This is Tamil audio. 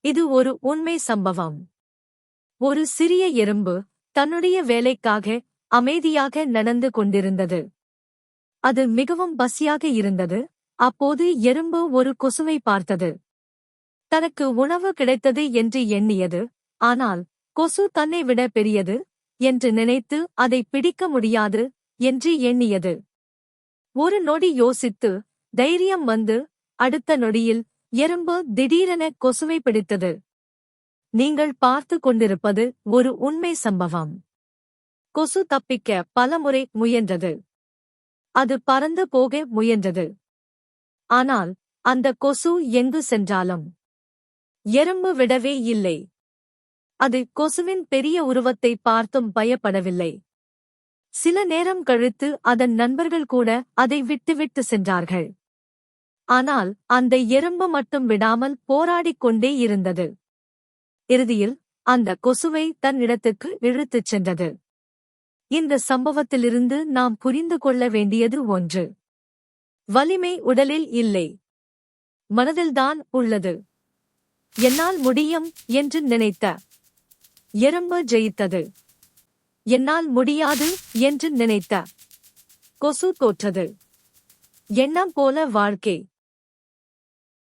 இது ஒரு உண்மை சம்பவம். ஒரு சிறிய எறும்பு தன்னுடைய வேலைக்காக அமைதியாக நடந்து கொண்டிருந்தது. அது மிகவும் பசியாக இருந்தது. அப்போது எறும்பு ஒரு கொசுவை பார்த்தது. தனக்கு உணவு கிடைத்தது என்று எண்ணியது. ஆனால் கொசு தன்னை விட பெரியது என்று நினைத்து அதை பிடிக்க முடியாது என்று எண்ணியது. ஒரு நொடி யோசித்து தைரியம் வந்து அடுத்த நொடியில் எறும்பு திடீரென கொசுவை பிடித்தது. நீங்கள் பார்த்து கொண்டிருப்பது ஒரு உண்மை சம்பவம். கொசு தப்பிக்க பலமுறை முயன்றது. அது பறந்து போக முயன்றது. ஆனால் அந்த கொசு எங்கு சென்றாலும் எறும்பு விடவே இல்லை. அது கொசுவின் பெரிய உருவத்தை பார்த்தும் பயப்படவில்லை. சில நேரம் கழித்து அதன் நண்பர்கள் கூட அதை விட்டுவிட்டு சென்றார்கள். ஆனால் அந்த எறும்பு மட்டும் விடாமல் போராடிக் கொண்டே இருந்தது. இறுதியில் அந்த கொசுவை தன் இடத்துக்கு இழுத்துச் சென்றது. இந்த சம்பவத்திலிருந்து நாம் புரிந்து கொள்ள வேண்டியது ஒன்று. வலிமை உடலில் இல்லை, மனதில்தான் உள்ளது. என்னால் முடியும் என்று நினைத்த எறும்பு ஜெயித்தது. என்னால் முடியாது என்று நினைத்த கொசு தோற்றது. எண்ணம் போல வாழ்க்கை.